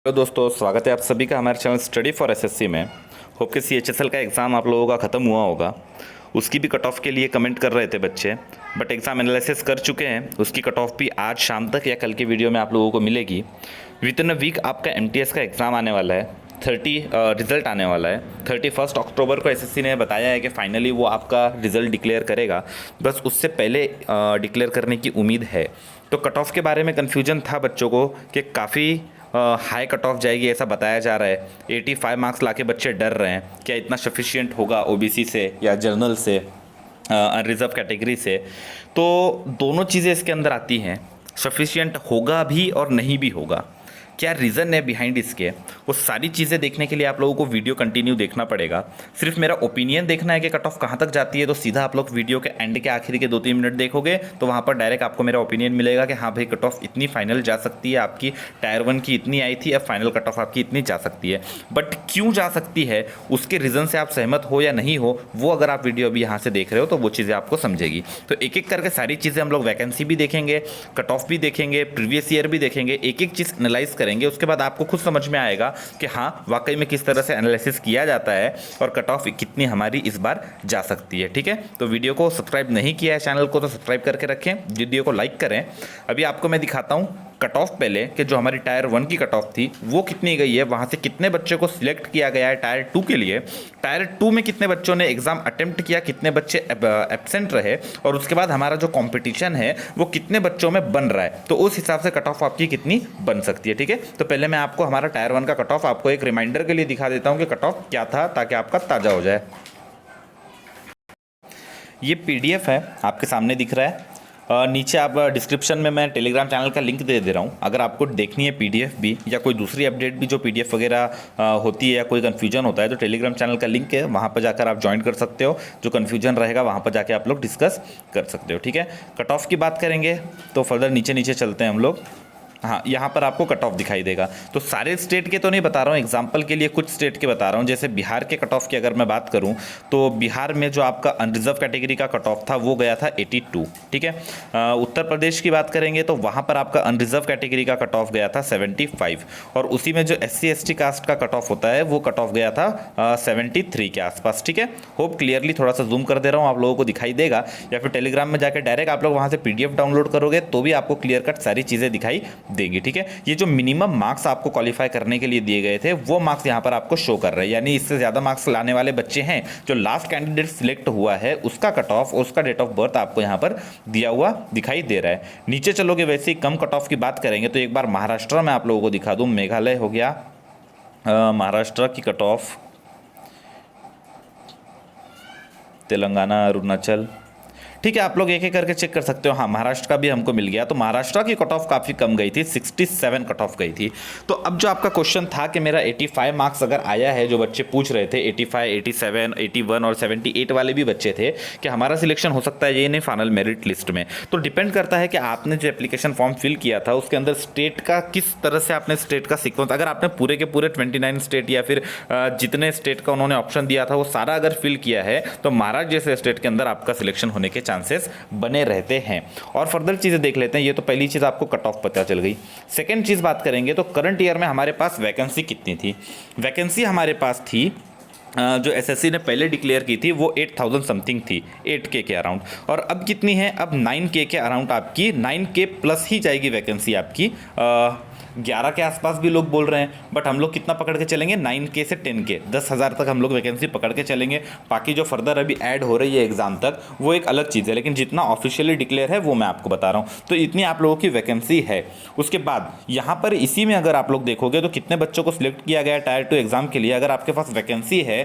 Hello दोस्तों, स्वागत है आप सभी का हमारे चैनल स्टडी फॉर एसएससी में। होप के सीएचएसएल का एग्ज़ाम आप लोगों का ख़त्म हुआ होगा। उसकी भी कट ऑफ के लिए कमेंट कर रहे थे बच्चे, बट एग्ज़ाम एनालिसिस कर चुके हैं। उसकी कट ऑफ भी आज शाम तक या कल की वीडियो में आप लोगों को मिलेगी। विद इन अ वीक आपका एमटीएस का एग्ज़ाम आने वाला है। रिज़ल्ट आने वाला है 31 अक्टूबर को। एसएससी ने बताया है कि फाइनली वो आपका रिज़ल्ट डिक्लेयर करेगा, बस उससे पहले डिक्लेयर करने की उम्मीद है। तो कट ऑफ के बारे में कन्फ्यूजन था बच्चों को कि काफ़ी हाई कट ऑफ जाएगी, ऐसा बताया जा रहा है। 85 मार्क्स लाके बच्चे डर रहे हैं, क्या इतना सफिशिएंट होगा ओबीसी से या जनरल से, अनरिजर्व कैटेगरी से। तो दोनों चीज़ें इसके अंदर आती हैं, सफिशिएंट होगा भी और नहीं भी होगा। क्या रीज़न है बिहाइंड इसके, वो सारी चीज़ें देखने के लिए आप लोगों को वीडियो कंटिन्यू देखना पड़ेगा। सिर्फ मेरा ओपिनियन देखना है कि कट ऑफ कहाँ तक जाती है, तो सीधा आप लोग वीडियो के एंड के आखिरी के 2-3 मिनट देखोगे तो वहाँ पर डायरेक्ट आपको मेरा ओपिनियन मिलेगा कि हाँ भाई कट ऑफ इतनी फाइनल जा सकती है आपकी। टायर 1 की इतनी आई थी, अब फाइनल कट ऑफ आपकी इतनी जा सकती है। बट क्यों जा सकती है, उसके रीज़न से आप सहमत हो या नहीं हो, वो अगर आप वीडियो अभी यहाँ से देख रहे हो तो वो चीज़ें आपको समझेगी। तो एक एक करके सारी चीज़ें हम लोग, वैकेंसी भी देखेंगे, कट ऑफ भी देखेंगे, प्रीवियस ईयर भी देखेंगे, एक एक चीज़ एनालाइज करेंगे। उसके बाद आपको खुद समझ में आएगा कि हाँ वाकई में किस तरह से एनालिसिस किया जाता है और कट ऑफ कितनी हमारी इस बार जा सकती है। ठीक है, तो वीडियो को सब्सक्राइब नहीं किया है चैनल को तो सब्सक्राइब करके रखें, वीडियो को लाइक करें। अभी आपको मैं दिखाता हूँ कट ऑफ पहले कि जो हमारी टायर 1 की कट ऑफ थी वो कितनी गई है, वहाँ से कितने बच्चे को सिलेक्ट किया गया है टायर 2 के लिए, टायर 2 में कितने बच्चों ने एग्ज़ाम अटेम्प्ट किया, कितने बच्चे एब्सेंट रहे, और उसके बाद हमारा जो कंपटीशन है वो कितने बच्चों में बन रहा है, तो उस हिसाब से कट ऑफ आपकी कितनी बन सकती है। ठीक है, तो पहले मैं आपको हमारा टायर 1 का कट ऑफ आपको एक रिमाइंडर के लिए दिखा देता हूँ कि कट ऑफ क्या था, ताकि आपका ताज़ा हो जाए। ये पीडीएफ है, आपके सामने दिख रहा है। नीचे आप डिस्क्रिप्शन में मैं टेलीग्राम चैनल का लिंक दे रहा हूँ। अगर आपको देखनी है पीडीएफ भी या कोई दूसरी अपडेट भी जो पीडीएफ वगैरह होती है या कोई कन्फ्यूजन होता है, तो टेलीग्राम चैनल का लिंक है, वहाँ पर जाकर आप ज्वाइन कर सकते हो। जो कन्फ्यूजन रहेगा वहाँ पर जाके आप लोग डिस्कस कर सकते हो। ठीक है, कट ऑफ की बात करेंगे तो फर्दर नीचे नीचे चलते हैं हम लोग। हाँ, यहाँ पर आपको कट ऑफ दिखाई देगा। तो सारे स्टेट के तो नहीं बता रहा हूँ, एग्जाम्पल के लिए कुछ स्टेट के बता रहा हूँ। जैसे बिहार के कट ऑफ की अगर मैं बात करूँ तो बिहार में जो आपका अनरिजर्व कैटेगरी का कट ऑफ था वो गया था 82। ठीक है, उत्तर प्रदेश की बात करेंगे तो वहाँ पर आपका अनरिजर्व कैटेगरी का कट ऑफ गया था 75, और उसी में जो SC/ST कास्ट का कट ऑफ होता है वो कट ऑफ गया था 73 के आसपास। ठीक है, होप क्लियरली थोड़ा सा जूम कर दे रहा हूँ, आप लोगों को दिखाई देगा, या फिर टेलीग्राम में जाकर डायरेक्ट आप लोग वहाँ से PDF डाउनलोड करोगे तो भी आपको क्लियर कट सारी चीज़ें दिखाई देंगी। ठीक है, ये जो मिनिमम मार्क्स आपको क्वालिफाई करने के लिए दिए गए थे वो मार्क्स यहाँ पर आपको शो कर रहे हैं, यानी इससे ज़्यादा मार्क्स लाने वाले बच्चे हैं। जो लास्ट कैंडिडेट सिलेक्ट हुआ है उसका कट ऑफ, उसका डेट ऑफ बर्थ आपको यहाँ पर दिया हुआ दिखाई दे रहा है। नीचे चलोगे वैसे ही कम कट ऑफ की बात करेंगे तो एक बार महाराष्ट्र में आप लोगों को दिखा दूँ। मेघालय हो गया, महाराष्ट्र की कट ऑफ, तेलंगाना, अरुणाचल। ठीक है, आप लोग एक एक करके चेक कर सकते हो। हाँ, महाराष्ट्र का भी हमको मिल गया। तो महाराष्ट्र की कट ऑफ काफ़ी कम गई थी, 67 कट ऑफ गई थी। तो अब जो आपका क्वेश्चन था कि मेरा 85 मार्क्स अगर आया है, जो बच्चे पूछ रहे थे 85, 87, 81 और 78 वाले भी बच्चे थे, कि हमारा सिलेक्शन हो सकता है ये नहीं फाइनल मेरिट लिस्ट में। तो डिपेंड करता है कि आपने जो एप्लीकेशन फॉर्म फिल किया था उसके अंदर स्टेट का किस तरह से आपने स्टेट का सीक्वेंस, अगर आपने पूरे के पूरे 29 स्टेट या फिर जितने स्टेट का उन्होंने ऑप्शन दिया था वो सारा अगर फिल किया है तो महाराष्ट्र जैसे स्टेट के अंदर आपका सिलेक्शन होने के चांसेस बने रहते हैं। और फर्दर चीज़ें देख लेते हैं। ये तो पहली चीज़ आपको कट ऑफ पता चल गई। सेकंड चीज़ बात करेंगे तो करंट ईयर में हमारे पास वैकेंसी कितनी थी। वैकेंसी हमारे पास थी, जो एसएससी ने पहले डिक्लेयर की थी वो 8000 समथिंग थी, 8K के अराउंड। और अब कितनी है, अब 9K के अराउंड आपकी, 9K प्लस ही जाएगी वैकेंसी आपकी। 11 के आसपास भी लोग बोल रहे हैं, बट हम लोग कितना पकड़ के चलेंगे, 9K से 10K, 10,000 तक हम लोग वैकेंसी पकड़ के चलेंगे। बाकी जो फर्दर अभी ऐड हो रही है एग्जाम तक वो एक अलग चीज़ है, लेकिन जितना ऑफिशियली डिक्लेयर है वो मैं आपको बता रहा हूँ। तो इतनी आप लोगों की वैकेंसी है। उसके बाद यहाँ पर इसी में अगर आप लोग देखोगे तो कितने बच्चों को सिलेक्ट किया गया टायर 2 एग्जाम के लिए। अगर आपके पास वैकेंसी है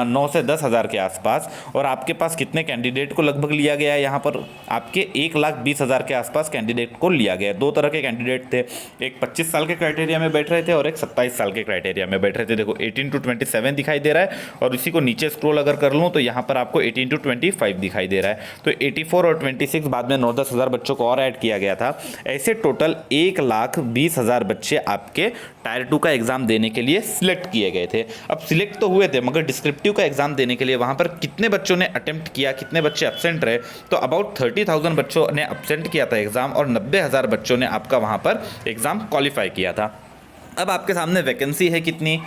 9 से 10,000 के आसपास, और आपके पास कितने कैंडिडेट को लगभग लिया गया है, यहाँ पर आपके 1,20,000 के आसपास कैंडिडेट को लिया गया है। दो तरह के कैंडिडेट थे, एक 25 साल के क्राइटेरिया में बैठ रहे थे और एक 27 साल के क्राइटेरिया में बैठ रहे थे। देखो 18 to 27 दिखाई दे रहा है, और इसी को नीचे स्क्रॉल अगर कर लूँ तो यहाँ पर आपको 18 to 25 दिखाई दे रहा है। तो 84 और 26 बाद में 9-10 हज़ार बच्चों को और ऐड किया गया था। ऐसे टोटल 1,20,000 बच्चे आपके टायर 2 का एग्जाम देने के लिए सिलेक्ट किए गए थे। अब सिलेक्ट तो हुए थे, मगर डिस्क्रिप्टिव का एग्जाम देने के लिए वहाँ पर कितने बच्चों ने अटेम्प्ट किया, कितने बच्चे एब्सेंट रहे, तो अबाउट 30,000 बच्चों ने एब्सेंट किया था एग्जाम, और 90,000 बच्चों ने आपका वहाँ पर एग्जाम क्वालिफाई किया था। अब आपके सामने वैकेंसी है कितनी,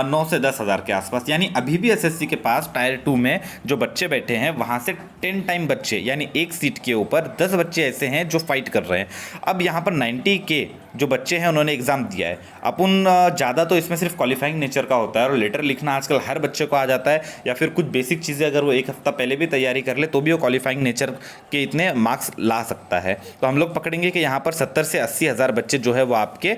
9 से 10 हज़ार के आसपास। यानी अभी भी एसएससी के पास टायर 2 में जो बच्चे बैठे हैं वहाँ से 10 टाइम बच्चे, यानी एक सीट के ऊपर 10 बच्चे ऐसे हैं जो फाइट कर रहे हैं। अब यहाँ पर 90 के जो बच्चे हैं उन्होंने एग्ज़ाम दिया है। अपन ज़्यादा तो इसमें सिर्फ क्वालिफाइंग नेचर का होता है, और लेटर लिखना आजकल हर बच्चे को आ जाता है, या फिर कुछ बेसिक चीज़ें अगर वो एक हफ्ता पहले भी तैयारी कर ले तो भी वो क्वालिफाइंग नेचर के इतने मार्क्स ला सकता है। तो हम लोग पकड़ेंगे कि यहाँ पर 70 से 80 हज़ार बच्चे जो है वो आपके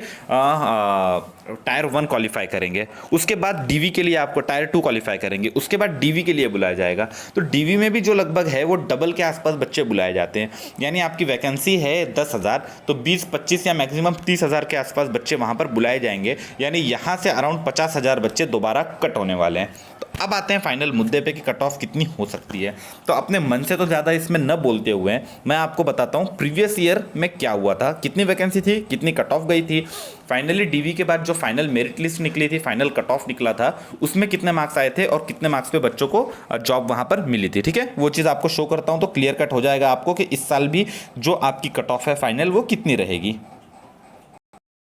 टायर 1 क्वालिफाई करेंगे। उसके बाद डीवी के लिए आपको टायर 2 क्वालिफाई करेंगे, उसके बाद डीवी के लिए बुलाया जाएगा। तो डीवी में भी जो लगभग है वो डबल के आसपास बच्चे बुलाए जाते हैं। यानी आपकी वैकेंसी है 10,000, तो 20-25 या मैक्सिमम 30,000 के आसपास बच्चे वहाँ पर बुलाए जाएंगे। यानी यहाँ से अराउंड 50,000 बच्चे दोबारा कट होने वाले हैं। तो अब आते हैं फाइनल मुद्दे पे कि कट ऑफ कितनी हो सकती है। तो अपने मन से तो ज़्यादा इसमें न बोलते हुए मैं आपको बताता हूँ प्रीवियस ईयर में क्या हुआ था, कितनी वैकेंसी थी, कितनी कट ऑफ गई थी, फाइनली डीवी के बाद जो फाइनल मेरिट लिस्ट निकली थी, फाइनल कट ऑफ निकला था, उसमें कितने मार्क्स आए थे और कितने मार्क्स पे बच्चों को जॉब वहाँ पर मिली थी। ठीक है, वो चीज़ आपको शो करता हूँ तो क्लियर कट हो जाएगा आपको कि इस साल भी जो आपकी कट ऑफ है फाइनल वो कितनी रहेगी।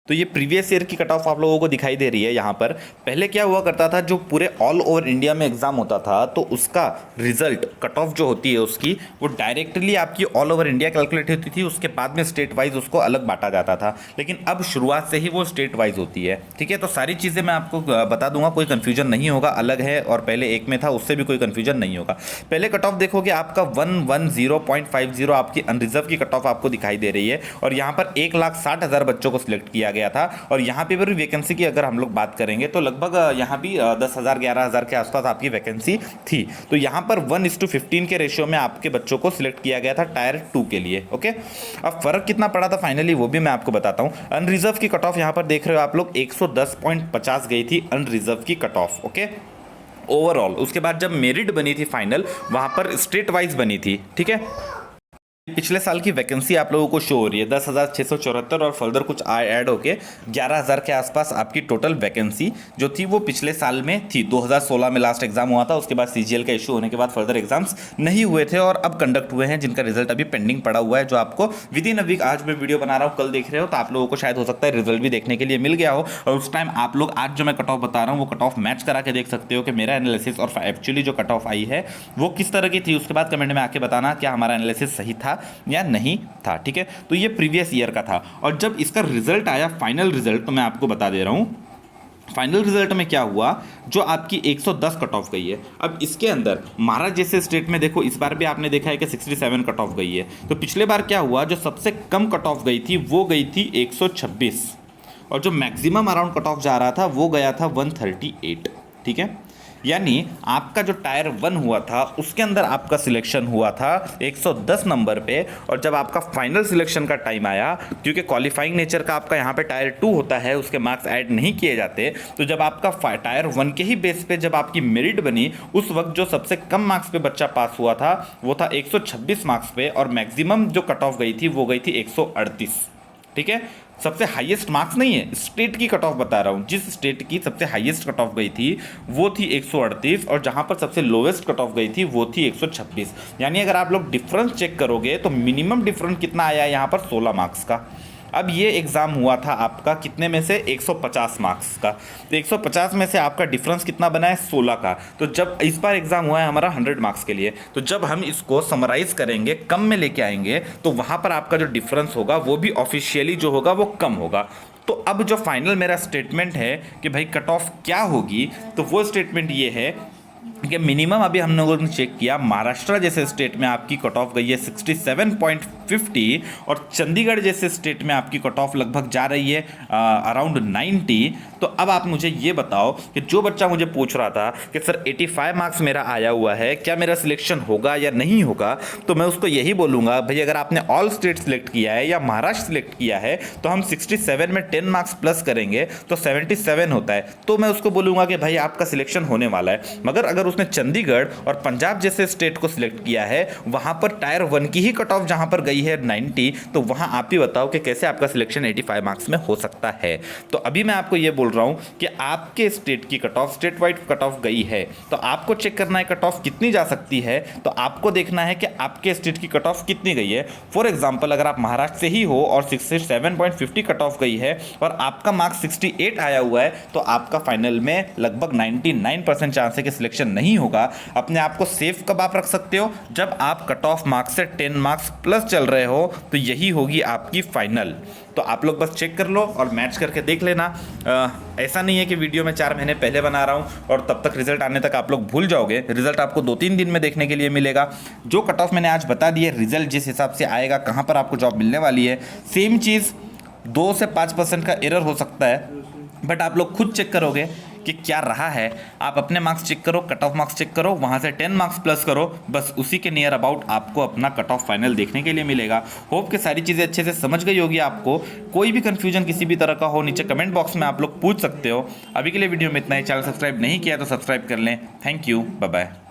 तो ये प्रीवियस ईयर की कट ऑफ आप लोगों को दिखाई दे रही है यहाँ पर। पहले क्या हुआ करता था, जो पूरे ऑल ओवर इंडिया में एग्जाम होता था तो उसका रिजल्ट कट ऑफ जो होती है उसकी वो डायरेक्टली आपकी ऑल ओवर इंडिया कैलकुलेट होती थी, उसके बाद में स्टेट वाइज उसको अलग बांटा जाता था। लेकिन अब शुरुआत से ही वो स्टेट वाइज होती है। ठीक है, तो सारी चीज़ें मैं आपको बता दूंगा, कोई कन्फ्यूजन नहीं होगा। अलग है और पहले एक में था उससे भी कोई कन्फ्यूजन नहीं होगा। पहले कट ऑफ देखोगे आपका 110.50 आपकी अनरिजर्व की कट ऑफ आपको दिखाई दे रही है, और यहाँ पर 1,60,000 बच्चों को सिलेक्ट किया गया था। और यहाँ पे भी वैकेंसी की अगर हम लोग बात करेंगे तो लगभग यहाँ भी 10,000 11,000 के आसपास आपकी वैकेंसी थी। तो यहाँ पर 1:15 के रेशियो में आपके बच्चों को सिलेक्ट किया गया था टायर 2 के लिए। ओके, अब फर्क कितना पड़ा था फाइनली वो भी मैं आपको बताता हूँ। अनरिजर्व की कट ऑफ यहाँ पर देख रहे हो आप लोग 110.50 गई थी अनरिजर्व की कट ऑफ। Okay, overall. उसके बाद जब मेरिट बनी थी फाइनल, वहाँ पर स्टेट वाइज बनी थी। ठीक है, पिछले साल की वैकेंसी आप लोगों को शो हो रही है 10,674, और फर्दर कुछ ऐड होके 11,000 के आसपास आपकी टोटल वैकेंसी जो थी वो पिछले साल में थी। 2016 में लास्ट एग्जाम हुआ था, उसके बाद सीजीएल का इशू होने के बाद फर्दर एग्जाम्स नहीं हुए थे और अब कंडक्ट हुए हैं, जिनका रिजल्ट अभी पेंडिंग पड़ा हुआ है, जो आपको विद इन अ वीक, आज मैं वीडियो बना रहा हूँ कल देख रहे हो तो आप लोगों को शायद हो सकता है रिजल्ट भी देखने के लिए मिल गया हो, और उस टाइम आप लोग आज जो मैं कट ऑफ बता रहा हूँ वो कट ऑफ मैच करा के देख सकते हो कि मेरा एनालिसिस और एक्चुअली जो कट ऑफ आई है वो किस तरह की थी। उसके बाद कमेंट में आके बताना क्या हमारा एनालिसिस सही था या नहीं था। ठीक है, तो ये प्रीवियस ईयर का था। और जब इसका रिजल्ट आया, फाइनल रिजल्ट, तो मैं आपको बता दे रहा हूं फाइनल रिजल्ट में क्या हुआ। जो आपकी 110 कट ऑफ गई है, अब इसके अंदर महाराष्ट्र जैसे स्टेट में देखो इस बार भी आपने देखा है कि 67 कट ऑफ गई है। तो पिछले बार क्या हुआ, जो सबसे कम कट ऑफ गई थी वो गई थी 126, और जो मैक्सिमम अराउंड कट ऑफ जा रहा था वो गया था 138। ठीक है, यानी आपका जो टायर 1 हुआ था उसके अंदर आपका सिलेक्शन हुआ था 110 नंबर पे, और जब आपका फाइनल सिलेक्शन का टाइम आया, क्योंकि क्वालिफाइंग नेचर का आपका यहाँ पे टायर 2 होता है, उसके मार्क्स ऐड नहीं किए जाते, तो जब आपका टायर 1 के ही बेस पे जब आपकी मेरिट बनी, उस वक्त जो सबसे कम मार्क्स पे बच्चा पास हुआ था वो था 126 मार्क्स पे, और मैक्सिमम जो कट ऑफ गई थी वो गई थी 138। ठीक है, सबसे हाईएस्ट मार्क्स नहीं है, स्टेट की कट ऑफ बता रहा हूँ। जिस स्टेट की सबसे हाईएस्ट कट ऑफ गई थी वो थी 138, और जहाँ पर सबसे लोवेस्ट कट ऑफ गई थी वो थी 126। यानी अगर आप लोग डिफरेंस चेक करोगे तो मिनिमम डिफरेंस कितना आया यहाँ पर, 16 मार्क्स का। अब ये एग्ज़ाम हुआ था आपका कितने में से, 150 मार्क्स का। तो 150 में से आपका डिफरेंस कितना बना है, 16 का। तो जब इस बार एग्ज़ाम हुआ है हमारा 100 मार्क्स के लिए, तो जब हम इसको समराइज़ करेंगे, कम में लेके आएंगे, तो वहाँ पर आपका जो डिफरेंस होगा वो भी ऑफिशियली जो होगा वो कम होगा। तो अब जो फाइनल मेरा स्टेटमेंट है कि भाई कट ऑफ क्या होगी, तो वो स्टेटमेंट ये है कि मिनिमम अभी हम लोगों ने चेक किया, महाराष्ट्र जैसे स्टेट में आपकी कट ऑफ गई है 67.50, और चंडीगढ़ जैसे स्टेट में आपकी कट ऑफ लगभग जा रही है अराउंड 90। तो अब आप मुझे ये बताओ कि जो बच्चा मुझे पूछ रहा था कि सर 85 मार्क्स मेरा आया हुआ है, क्या मेरा सिलेक्शन होगा या नहीं होगा, तो मैं उसको यही बोलूँगा भाई अगर आपने ऑल स्टेट सिलेक्ट किया है या महाराष्ट्र सिलेक्ट किया है तो हम 67 में 10 मार्क्स प्लस करेंगे तो 77 होता है। तो मैं उसको बोलूँगा कि भाई आपका सिलेक्शन होने वाला है। मगर अगर उसने चंडीगढ़ और पंजाब जैसे स्टेट को सिलेक्ट किया है, वहाँ पर टायर 1 की ही कट ऑफ जहाँ पर गई गई है 90, तो वहाँ आप ही बताओ कि कैसे आपका सिलेक्शन 85 मार्क्स में हो सकता है। तो अभी मैं आपको ये बोल रहा हूँ कि आपके स्टेट की cut off, state wide cut off गई है, तो आपको चेक करना है कट ऑफ कितनी जा सकती है। तो आपको देखना है कि आपके स्टेट की कट ऑफ कितनी गई है। फॉर एग्जाम्पल अगर आप महाराष्ट्र से ही हो और 67.50 कट ऑफ गई है और आपका मार्क्स 68 आया हुआ है, तो आपका फाइनल में लगभग 99% चांस है कि सिलेक्शन नहीं होगा। अपने आप को सेफ कब आप रख सकते हो? जब आप कट ऑफ मार्क्स से 10 मार्क्स प्लस चल रहे हो, तो यही होगी आपकी फाइनल। तो आप लोग बस चेक कर लो और मैच करके देख लेना। ऐसा नहीं है कि वीडियो मैं 4 महीने पहले बना रहा हूँ और तब तक रिजल्ट आने तक आप लोग भूल जाओगे। रिजल्ट आपको 2-3 दिन में देखने के लिए मिलेगा। जो कट ऑफ मैंने आज बता दी है, रिजल्ट जिस हिसाब से आएगा, कहाँ पर आपको जॉब मिलने वाली है, सेम चीज़ 2 से 5% का एरर हो सकता है, बट आप लोग खुद चेक करोगे कि क्या रहा है। आप अपने मार्क्स चेक करो, कट ऑफ मार्क्स चेक करो, वहाँ से 10 मार्क्स प्लस करो, बस उसी के नियर अबाउट आपको अपना कट ऑफ फाइनल देखने के लिए मिलेगा। होप कि सारी चीज़ें अच्छे से समझ गई होगी आपको। कोई भी कन्फ्यूजन किसी भी तरह का हो, नीचे कमेंट बॉक्स में आप लोग पूछ सकते हो। अभी के लिए वीडियो में इतना ही। चैनल सब्सक्राइब नहीं किया तो सब्सक्राइब कर लें। Thank you, bye bye.